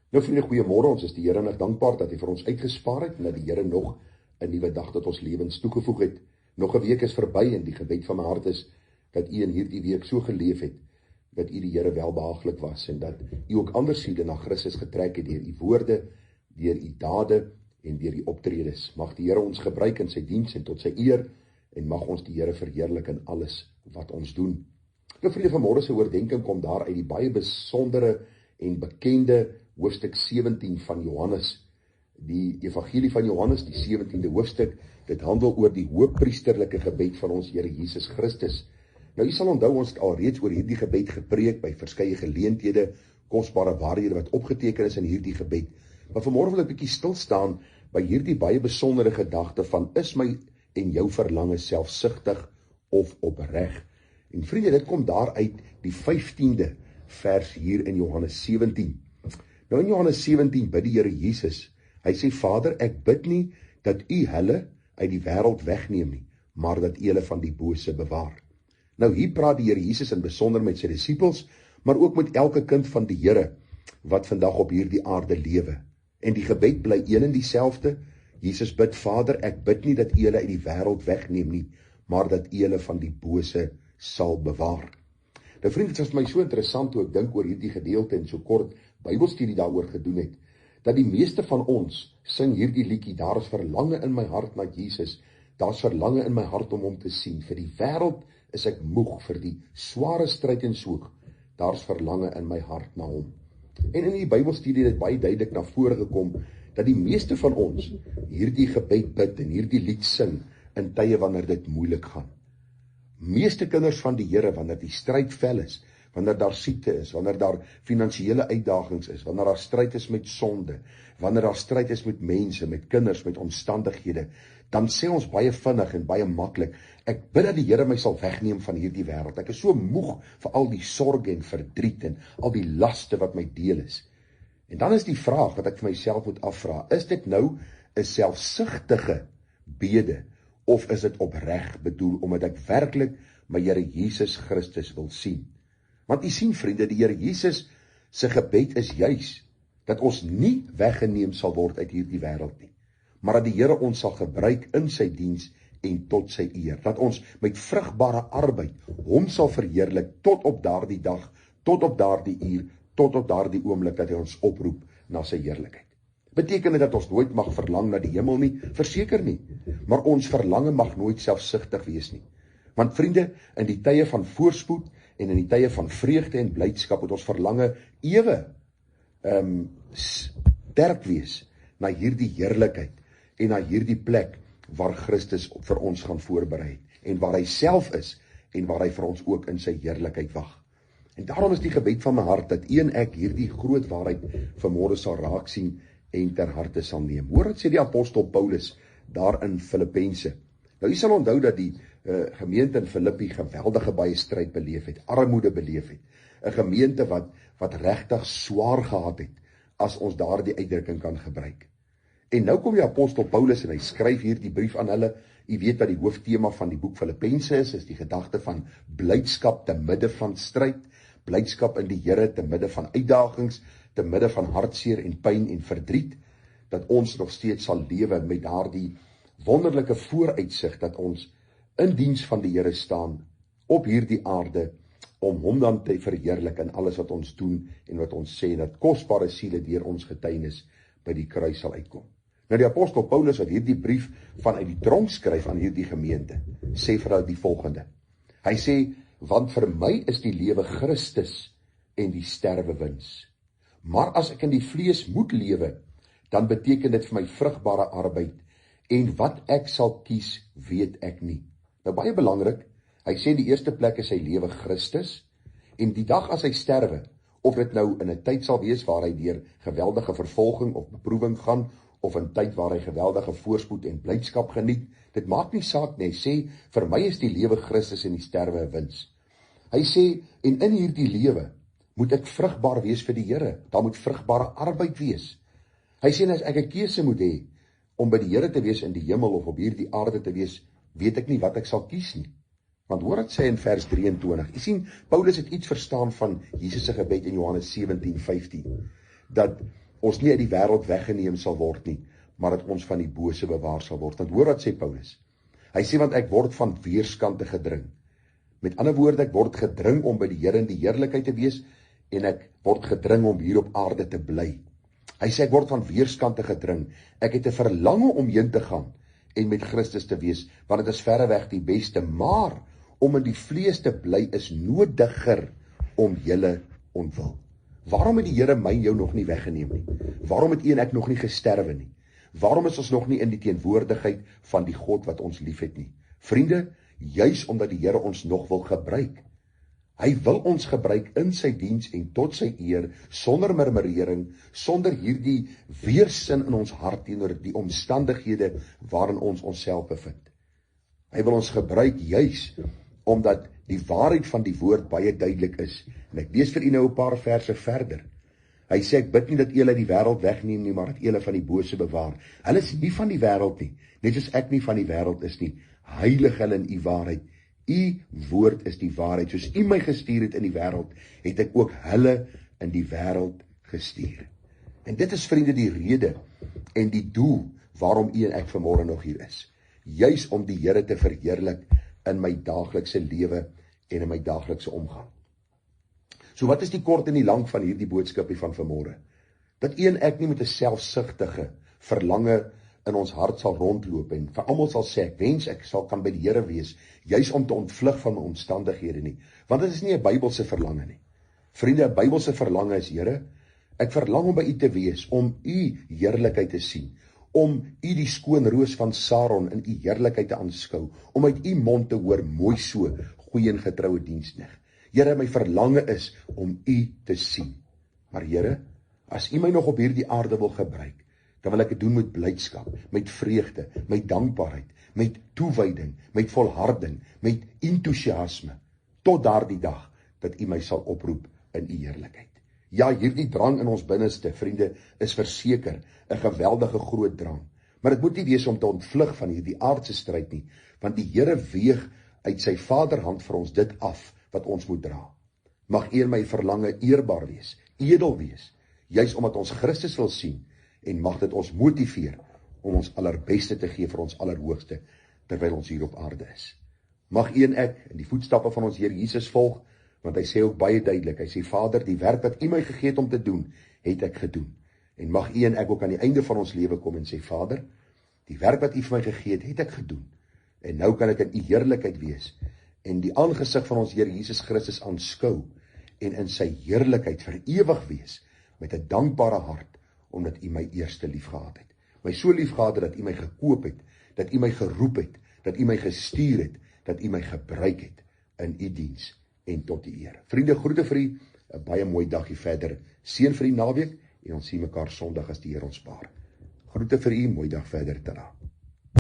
Nou vriende, goeiemôre, ons is die Here nog dankbaar dat hy vir ons uitgespaar het en dat die Here nog 'n nuwe dag tot ons lewens toegevoeg het. Nog 'n week is verby en die gebed van my hart is dat u in hierdie week so geleef het dat u die Here welbehaaglik was en dat u ook ander siele na Christus getrek het deur u woorde, deur u dade en deur u optredes. Mag die Here ons gebruik in sy diens en tot sy eer en mag ons die Here verheerlik in alles wat ons doen. Nou vriende, vanmôre se oordeenking kom daar uit die baie besondere en bekende hoofstuk 17 van Johannes. Die evangelie van Johannes, die 17de hoofstuk, dit handel oor die hoëpriesterlike gebed van ons Here Jesus Christus. Nou, u sal onthou, ons het alreeds oor hierdie gebed gepreek by verskeie geleenthede, kosbare waarhede wat opgeteken is in hierdie gebed. Maar vanmôre wil ek 'n bietjie stil staan by hierdie baie besondere gedagte van, is my en jou verlange selfsugtig of opreg? En vriende, dit kom daar uit die 15de vers hier in Johannes 17. Nou in Johannes 17 bid die Here Jesus, hy sê, Vader, ek bid nie dat u hulle uit die wêreld wegneem nie, maar dat u hulle van die bose bewaar. Nou hier praat die Here Jesus in besonder met sy disippels, maar ook met elke kind van die Here wat vandag op hierdie aarde lewe. En die gebed bly een en dieselfde. Jesus bid, Vader, ek bid nie dat u hulle uit die wêreld wegneem nie, maar dat u hulle van die bose sal bewaar. Nou vriende, dit is vir my so interessant hoe ek dink oor hierdie gedeelte en so kort Bybelstudie daaroor gedoen het, dat die meeste van ons sing hierdie liedjie, daar is verlange in my hart na Jesus, daar is verlange in my hart om hom te sien, vir die wêreld is ek moeg, vir die sware stryd en soeg, daar is verlange in my hart na hom. En in die Bybelstudie het baie duidelik na vore gekom, dat die meeste van ons hierdie gebed bid en hierdie lied sing in tye wanneer dit moeilik gaan. Meeste kinders van die Here, wanneer die stryd vel is, wanneer daar siekte is, wanneer daar finansiële uitdagings is, wanneer daar stryd is met sonde, wanneer daar stryd is met mense, met kinders, met omstandighede, dan sê ons baie vinnig en baie maklik, ek bid dat die Here my sal wegneem van hierdie wêreld. Ek is so moeg vir al die sorge en verdriet en al die laste wat my deel is. En dan is die vraag wat ek vir myself moet afvra, is dit nou 'n selfsugtige bede, of is dit opreg bedoel, omdat ek werklik my Here Jesus Christus wil sien? Want u sien vriende, die Here Jesus se gebed is juis, dat ons nie weggeneem sal word uit hierdie wêreld nie, maar dat die Here ons sal gebruik in sy diens en tot sy eer, dat ons met vrugbare arbeid hom sal verheerlik tot op daardie dag, tot op daardie uur, tot op daardie oomblik dat hy ons oproep na sy heerlikheid. Beteken dit dat ons nooit mag verlang na die hemel nie? Verseker nie, maar ons verlange mag nooit selfsugtig wees nie. Want vriende, in die tye van voorspoed en in die tye van vreugde en blydskap het ons verlange ewe sterk wees na hierdie heerlikheid en na hierdie plek waar Christus vir ons gaan voorberei en waar hy self is en waar hy vir ons ook in sy heerlikheid wag. En daarom is die gebed van my hart dat u en ek hierdie groot waarheid vanmôre sal raak sien en ter harte sal neem. Hoor wat sê die apostel Paulus daar in Filippense. Nou, u sal onthou dat die gemeente in Filippi geweldige baie stryd beleef het, armoede beleef het. 'n Gemeente wat regtig swaar gehad het, as ons daardie uitdrukking kan gebruik. En nou kom die apostel Paulus en hy skryf hier die brief aan hulle. U weet wat die hooftema van die boek Filippense is die gedagte van blydskap te midde van stryd, blydskap in die Here te midde van uitdagings, te midde van hartseer en pyn en verdriet, dat ons nog steeds sal lewe met daardie wonderlike vooruitsig dat ons in diens van die Here staan op hierdie aarde om hom dan te verheerlik in alles wat ons doen en wat ons sê, dat kosbare siele deur ons getuienis by die kruis sal uitkom. Nou die apostel Paulus wat hierdie brief vanuit die tronk skryf aan hierdie gemeente, sê vir hulle die volgende. Hy sê, want vir my is die lewe Christus en die sterwe wins. Maar as ek in die vlees moet lewe, dan beteken dit vir my vrugbare arbeid, en wat ek sal kies, weet ek nie. Nou baie belangrik, hy sê die eerste plek is sy lewe Christus, en die dag as hy sterwe, of dit nou in 'n tyd sal wees waar hy deur geweldige vervolging of beproewing gaan, of 'n tyd waar hy geweldige voorspoed en blydskap geniet, dit maak nie saak nie, hy sê, vir my is die lewe Christus en die sterwe 'n wins. Hy sê, en in hierdie lewe, moet ek vrugbaar wees vir die Here, daar moet vrugbare arbeid wees. Hy sê, as ek 'n keuse moet hê, om by die Here te wees in die hemel, of op hierdie aarde te wees, weet ek nie wat ek sal kies nie. Want hoor wat sê in vers 23, jy sien, Paulus het iets verstaan van Jesus se gebed in Johannes 17:15, dat ons nie uit die wêreld weggeneem sal word nie, maar dat ons van die bose bewaar sal word. Want hoor wat sê Paulus. Hy sê, want ek word van weerskante gedring. Met ander woorde, ek word gedring om by die Here in die heerlikheid te wees, en ek word gedring om hier op aarde te bly. Hy sê, ek word van weerskante gedring. Ek het 'n verlange om heen te gaan en met Christus te wees, want dit is verreweg die beste, maar om in die vlees te bly is nodiger om julle ontwil. Waarom het die Here my en jou nog nie weggeneem nie? Waarom het u en ek nog nie gesterwe nie? Waarom is ons nog nie in die teenwoordigheid van die God wat ons liefhet nie? Vriende, juis omdat die Here ons nog wil gebruik. Hy wil ons gebruik in sy diens en tot sy eer, sonder murmurering, sonder hierdie weerstand in ons hart teenoor die omstandighede waarin ons onsself bevind. Hy wil ons gebruik juis omdat die waarheid van die woord baie duidelik is. En ek lees vir u nou 'n paar verse verder. Hy sê, ek bid nie dat u hulle die wêreld wegneem nie, maar dat u hulle van die bose bewaar. Hulle is nie van die wêreld nie, net soos ek nie van die wêreld is nie. Heilig hulle in u waarheid. U woord is die waarheid. Soos u my gestuur het in die wêreld, het ek ook hulle in die wêreld gestuur. En dit is, vriende, die rede en die doel waarom u en ek vanmôre nog hier is. Juis om die Here te verheerlik in my daaglikse lewe en in my daaglikse omgang. So wat is die kort en die lank van hierdie boodskapie van vanmôre? Dat u en ek nie met 'n selfsugtige verlange in ons hart sal rondloop en vir almal sal sê, ek wens ek sal kan by die Here wees, juis om te ontvlug van my omstandighede nie. Want dit is nie 'n Bybelse verlange nie. Vriende, 'n Bybelse verlange is, Here, ek verlang om by u te wees, om u heerlikheid te sien, om u die skoon roos van Saron in u heerlikheid te aanskou, om uit u mond te hoor, mooi so, goeie en getroue diensknegt. Here, my verlange is om u te sien. Maar Here, as u my nog op hierdie aarde wil gebruik, dan wil ek dit doen met blydskap, met vreugde, met dankbaarheid, met toewyding, met volharding, met entoesiasme, tot daardie dag dat u my sal oproep in u heerlikheid. Ja, hierdie drang in ons binneste, vriende, is verseker 'n geweldige groot drang. Maar dit moet nie wees om te ontvlug van hierdie aardse stryd nie, want die Here weeg uit sy Vaderhand vir ons dit af wat ons moet dra. Mag u en my verlange eerbaar wees, edel wees, juis omdat ons Christus wil sien, en mag dit ons motiveer om ons allerbeste te gee vir ons allerhoogste, terwyl ons hier op aarde is. Mag u en ek in die voetstappe van ons Here Jesus volg, want hy sê ook baie duidelik, hy sê, Vader, die werk wat u my gegee het om te doen, het ek gedoen. En mag u en ek ook aan die einde van ons lewe kom en sê, Vader, die werk wat u vir my gegee het ek gedoen. En nou kan ek in u heerlikheid wees, en die aangesig van ons Here Jesus Christus aanskou, en in sy heerlikheid vir ewig wees, met 'n dankbare hart, omdat u my eerste lief gehad het. My so lief gehad het, dat u my gekoop het, dat u my geroep het, dat u my gestuur het, dat u my gebruik het, in u diens, en tot die eer. Vriende, groete vir u, 'n baie mooi dagie verder, seën vir die naweek, en ons sien mekaar Sondag as die Here ons spaar. Groete vir u, mooi dag verder, tada.